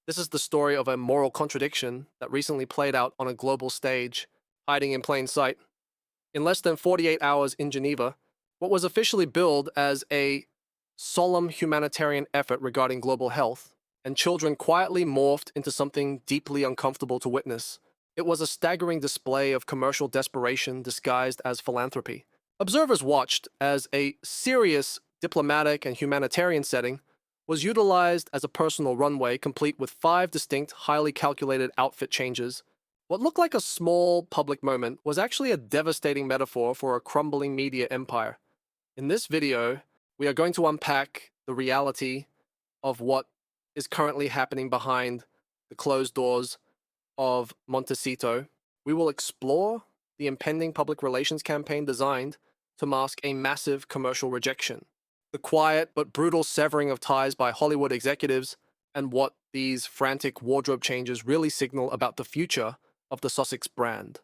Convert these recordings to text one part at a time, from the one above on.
This is the story of a moral contradiction that recently played out on a global stage, hiding in plain sight. In less than 48 hours in Geneva, what was officially billed as a solemn humanitarian effort regarding global health, and children quietly morphed into something deeply uncomfortable to witness. It was a staggering display of commercial desperation disguised as philanthropy. Observers watched as a serious diplomatic and humanitarian setting was utilized as a personal runway complete with 5 distinct, highly calculated outfit changes. What looked like a small public moment was actually a devastating metaphor for a crumbling media empire. In this video, we are going to unpack the reality of what is currently happening behind the closed doors of Montecito. We will explore the impending public relations campaign designed to mask a massive commercial rejection, the quiet but brutal severing of ties by Hollywood executives, and what these frantic wardrobe changes really signal about the future of the Sussex brand.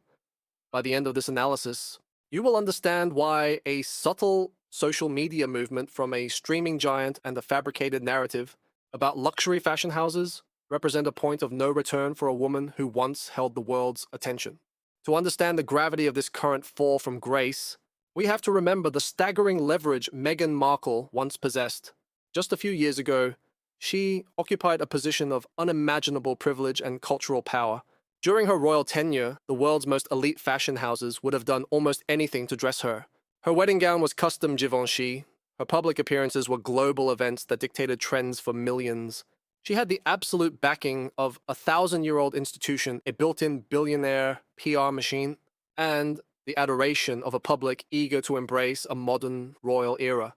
By the end of this analysis, you will understand why a subtle social media movement from a streaming giant and a fabricated narrative about luxury fashion houses represent a point of no return for a woman who once held the world's attention. To understand the gravity of this current fall from grace, we have to remember the staggering leverage Meghan Markle once possessed. Just a few years ago, she occupied a position of unimaginable privilege and cultural power. During her royal tenure, the world's most elite fashion houses would have done almost anything to dress her. Her wedding gown was custom Givenchy. Her public appearances were global events that dictated trends for millions. She had the absolute backing of a 1,000-year-old institution, a built-in billionaire PR machine, and the adoration of a public eager to embrace a modern royal era.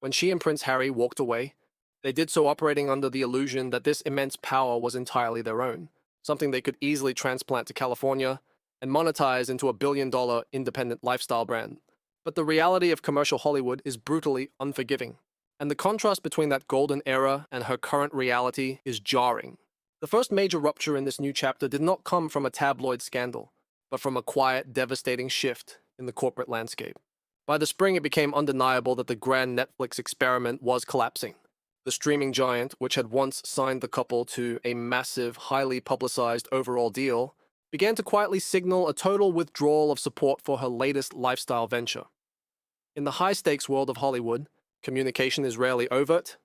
When she and Prince Harry walked away, they did so operating under the illusion that this immense power was entirely their own, something they could easily transplant to California and monetize into a billion-dollar independent lifestyle brand. But the reality of commercial Hollywood is brutally unforgiving, and the contrast between that golden era and her current reality is jarring. The first major rupture in this new chapter did not come from a tabloid scandal, but from a quiet, devastating shift in the corporate landscape. By the spring, it became undeniable that the grand Netflix experiment was collapsing. The streaming giant, which had once signed the couple to a massive, highly publicized overall deal, began to quietly signal a total withdrawal of support for her latest lifestyle venture. In the high-stakes world of Hollywood, communication is rarely overt.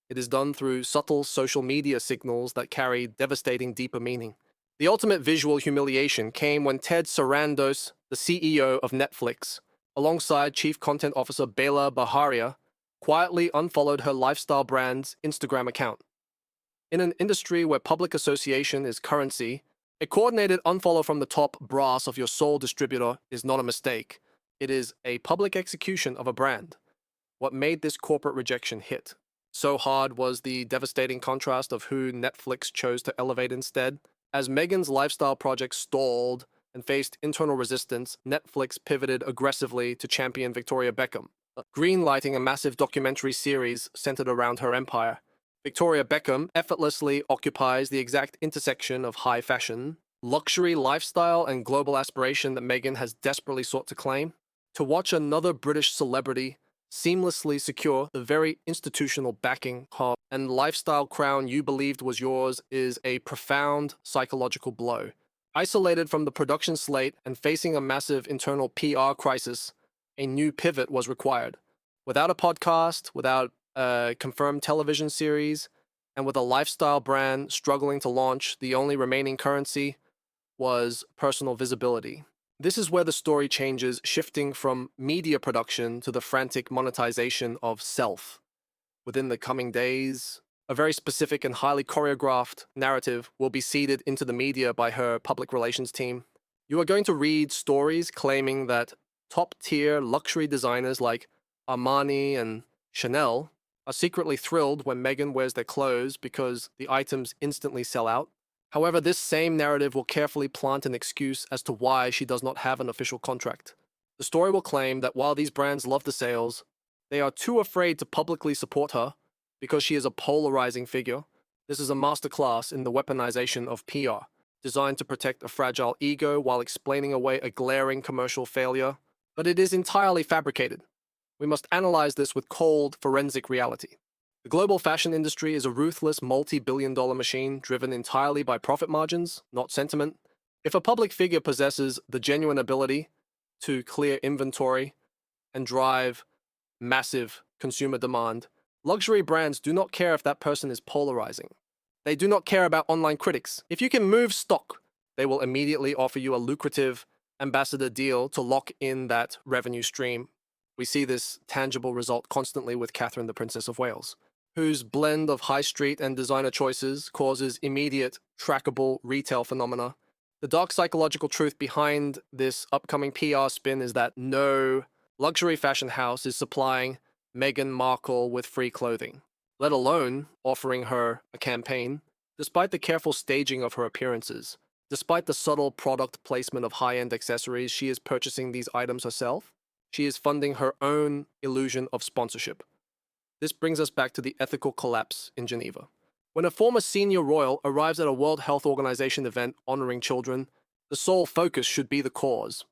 It is done through subtle social media signals that carry devastating deeper meaning. The ultimate visual humiliation came when Ted Sarandos, the CEO of Netflix, alongside Chief Content Officer Bela Bajaria, quietly unfollowed her lifestyle brand's Instagram account. In an industry where public association is currency, a coordinated unfollow from the top brass of your sole distributor is not a mistake. It is a public execution of a brand. What made this corporate rejection hit so hard was the devastating contrast of who Netflix chose to elevate instead. As Meghan's lifestyle project stalled and faced internal resistance, Netflix pivoted aggressively to champion Victoria Beckham, greenlighting a massive documentary series centered around her empire. Victoria Beckham effortlessly occupies the exact intersection of high fashion, luxury lifestyle, and global aspiration that Meghan has desperately sought to claim. To watch another British celebrity seamlessly secure the very institutional backing and lifestyle crown you believed was yours is a profound psychological blow. Isolated from the production slate and facing a massive internal PR crisis, a new pivot was required. Without a podcast, without a confirmed television series, and with a lifestyle brand struggling to launch, the only remaining currency was personal visibility. This is where the story changes, shifting from media production to the frantic monetization of self. Within the coming days, a very specific and highly choreographed narrative will be seeded into the media by her public relations team. You are going to read stories claiming that top-tier luxury designers like Armani and Chanel are secretly thrilled when Meghan wears their clothes because the items instantly sell out. However, this same narrative will carefully plant an excuse as to why she does not have an official contract. The story will claim that while these brands love the sales, they are too afraid to publicly support her because she is a polarizing figure. This is a masterclass in the weaponization of PR, designed to protect a fragile ego while explaining away a glaring commercial failure. But it is entirely fabricated. We must analyze this with cold, forensic reality. The global fashion industry is a ruthless multi-billion-dollar machine driven entirely by profit margins, not sentiment. If a public figure possesses the genuine ability to clear inventory and drive massive consumer demand, luxury brands do not care if that person is polarizing. They do not care about online critics. If you can move stock, they will immediately offer you a lucrative ambassador deal to lock in that revenue stream. We see this tangible result constantly with Catherine, the Princess of Wales, whose blend of high street and designer choices causes immediate, trackable retail phenomena. The dark psychological truth behind this upcoming PR spin is that no luxury fashion house is supplying Meghan Markle with free clothing, let alone offering her a campaign. Despite the careful staging of her appearances, despite the subtle product placement of high-end accessories, she is purchasing these items herself. She is funding her own illusion of sponsorship. This brings us back to the ethical collapse in Geneva. When a former senior royal arrives at a World Health Organization event honoring children, the sole focus should be the cause.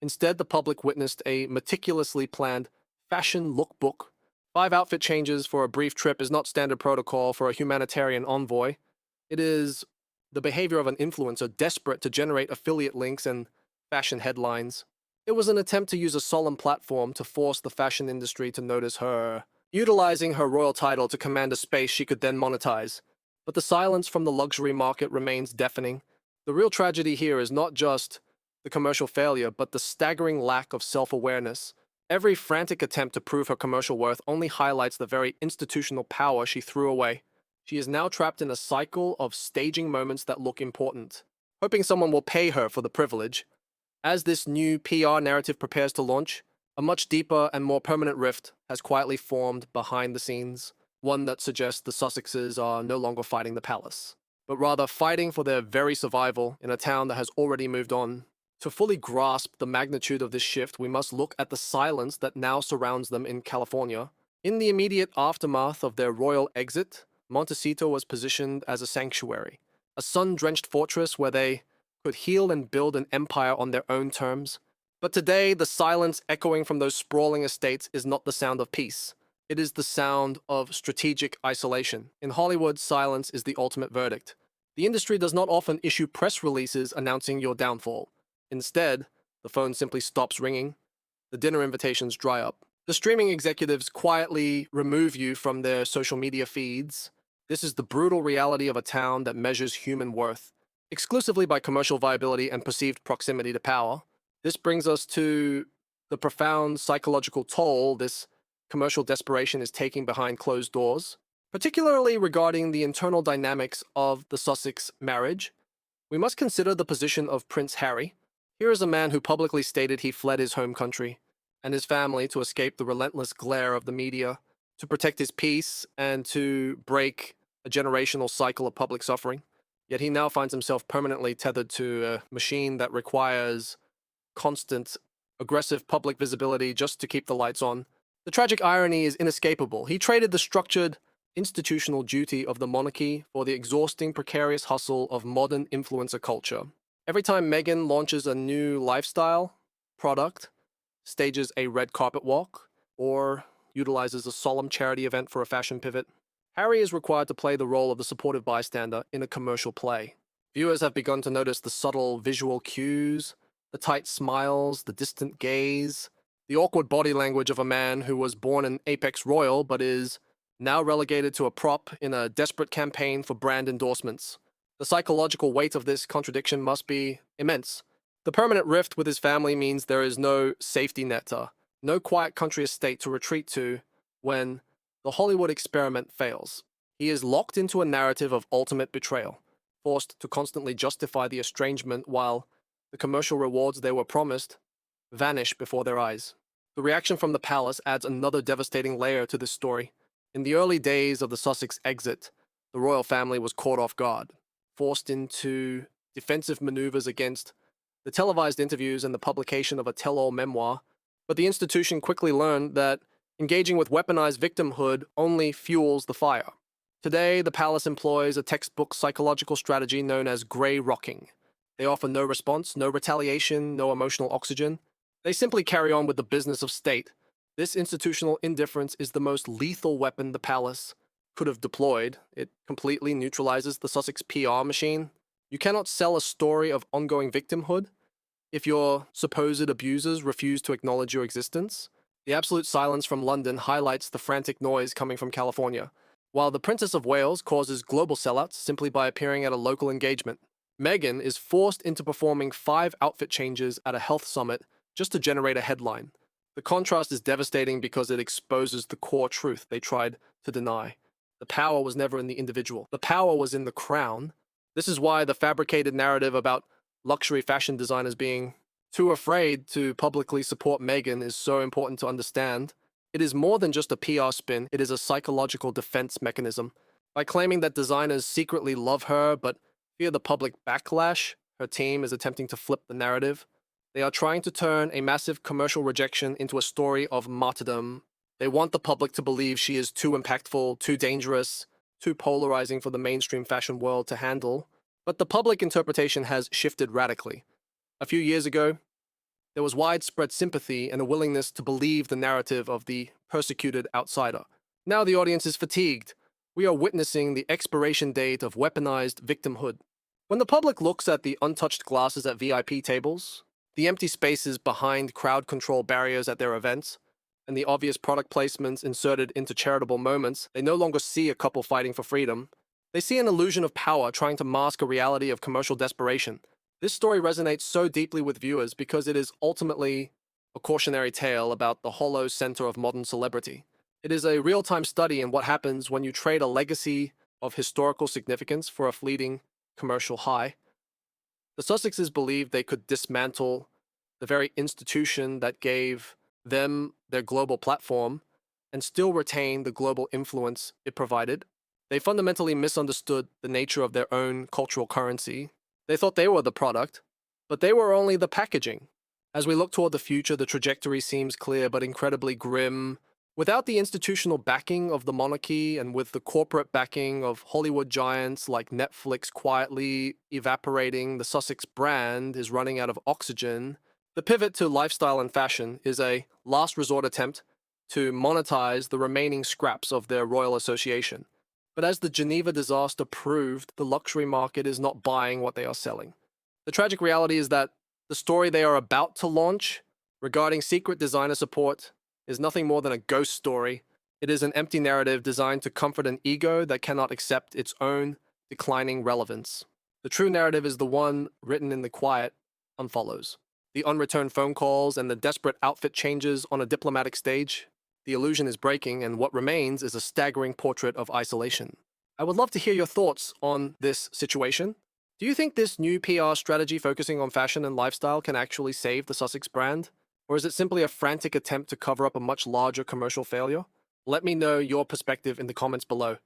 Instead, the public witnessed a meticulously planned fashion lookbook. 5 outfit changes for a brief trip is not standard protocol for a humanitarian envoy. It is the behavior of an influencer desperate to generate affiliate links and fashion headlines. It was an attempt to use a solemn platform to force the fashion industry to notice her, utilizing her royal title to command a space she could then monetize. But the silence from the luxury market remains deafening. The real tragedy here is not just the commercial failure, but the staggering lack of self-awareness. Every frantic attempt to prove her commercial worth only highlights the very institutional power she threw away. She is now trapped in a cycle of staging moments that look important, hoping someone will pay her for the privilege. As this new PR narrative prepares to launch, a much deeper and more permanent rift has quietly formed behind the scenes, one that suggests the Sussexes are no longer fighting the palace, but rather fighting for their very survival in a town that has already moved on. To fully grasp the magnitude of this shift, we must look at the silence that now surrounds them in California. In the immediate aftermath of their royal exit, Montecito was positioned as a sanctuary, a sun-drenched fortress where they could heal and build an empire on their own terms. But today, the silence echoing from those sprawling estates is not the sound of peace. It is the sound of strategic isolation. In Hollywood, silence is the ultimate verdict. The industry does not often issue press releases announcing your downfall. Instead, the phone simply stops ringing. The dinner invitations dry up. The streaming executives quietly remove you from their social media feeds. This is the brutal reality of a town that measures human worth exclusively by commercial viability and perceived proximity to power. This brings us to the profound psychological toll this commercial desperation is taking behind closed doors, particularly regarding the internal dynamics of the Sussex marriage. We must consider the position of Prince Harry. Here is a man who publicly stated he fled his home country and his family to escape the relentless glare of the media, to protect his peace, and to break a generational cycle of public suffering. Yet he now finds himself permanently tethered to a machine that requires constant, aggressive public visibility just to keep the lights on. The tragic irony is inescapable. He traded the structured, institutional duty of the monarchy for the exhausting, precarious hustle of modern influencer culture. Every time Meghan launches a new lifestyle product, stages a red carpet walk, or utilizes a solemn charity event for a fashion pivot, Harry is required to play the role of the supportive bystander in a commercial play. Viewers have begun to notice the subtle visual cues, the tight smiles, the distant gaze, the awkward body language of a man who was born an apex royal but is now relegated to a prop in a desperate campaign for brand endorsements. The psychological weight of this contradiction must be immense. The permanent rift with his family means there is no safety net, no quiet country estate to retreat to when the Hollywood experiment fails. He is locked into a narrative of ultimate betrayal, forced to constantly justify the estrangement while the commercial rewards they were promised vanish before their eyes. The reaction from the palace adds another devastating layer to this story. In the early days of the Sussex exit, the royal family was caught off guard, forced into defensive maneuvers against the televised interviews and the publication of a tell-all memoir, but the institution quickly learned that engaging with weaponized victimhood only fuels the fire. Today, the palace employs a textbook psychological strategy known as grey rocking. They offer no response, no retaliation, no emotional oxygen. They simply carry on with the business of state. This institutional indifference is the most lethal weapon the palace could have deployed. It completely neutralizes the Sussex PR machine. You cannot sell a story of ongoing victimhood if your supposed abusers refuse to acknowledge your existence. The absolute silence from London highlights the frantic noise coming from California, while the Princess of Wales causes global sellouts simply by appearing at a local engagement. Meghan is forced into performing 5 outfit changes at a health summit just to generate a headline. The contrast is devastating because it exposes the core truth they tried to deny. The power was never in the individual. The power was in the crown. This is why the fabricated narrative about luxury fashion designers being too afraid to publicly support Meghan is so important to understand. It is more than just a PR spin, it is a psychological defense mechanism. By claiming that designers secretly love her but fear the public backlash, her team is attempting to flip the narrative. They are trying to turn a massive commercial rejection into a story of martyrdom. They want the public to believe she is too impactful, too dangerous, too polarizing for the mainstream fashion world to handle. But the public interpretation has shifted radically. A few years ago, there was widespread sympathy and a willingness to believe the narrative of the persecuted outsider. Now the audience is fatigued. We are witnessing the expiration date of weaponized victimhood. When the public looks at the untouched glasses at VIP tables, the empty spaces behind crowd control barriers at their events, and the obvious product placements inserted into charitable moments, they no longer see a couple fighting for freedom. They see an illusion of power trying to mask a reality of commercial desperation. This story resonates so deeply with viewers because it is ultimately a cautionary tale about the hollow center of modern celebrity. It is a real-time study in what happens when you trade a legacy of historical significance for a fleeting commercial high. The Sussexes believed they could dismantle the very institution that gave them their global platform and still retain the global influence it provided. They fundamentally misunderstood the nature of their own cultural currency. They thought they were the product, but they were only the packaging. As we look toward the future, the trajectory seems clear but incredibly grim. Without the institutional backing of the monarchy and with the corporate backing of Hollywood giants like Netflix quietly evaporating, the Sussex brand is running out of oxygen. The pivot to lifestyle and fashion is a last resort attempt to monetize the remaining scraps of their royal association. But as the Geneva disaster proved, the luxury market is not buying what they are selling. The tragic reality is that the story they are about to launch regarding secret designer support is nothing more than a ghost story. It is an empty narrative designed to comfort an ego that cannot accept its own declining relevance. The true narrative is the one written in the quiet, unfollows. The unreturned phone calls and the desperate outfit changes on a diplomatic stage. The illusion is breaking, and what remains is a staggering portrait of isolation. I would love to hear your thoughts on this situation. Do you think this new PR strategy focusing on fashion and lifestyle can actually save the Sussex brand? Or is it simply a frantic attempt to cover up a much larger commercial failure? Let me know your perspective in the comments below.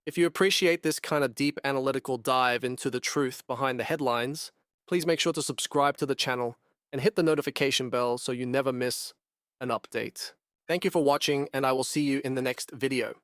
If you appreciate this kind of deep analytical dive into the truth behind the headlines, please make sure to subscribe to the channel and hit the notification bell so you never miss an update. Thank you for watching, and I will see you in the next video.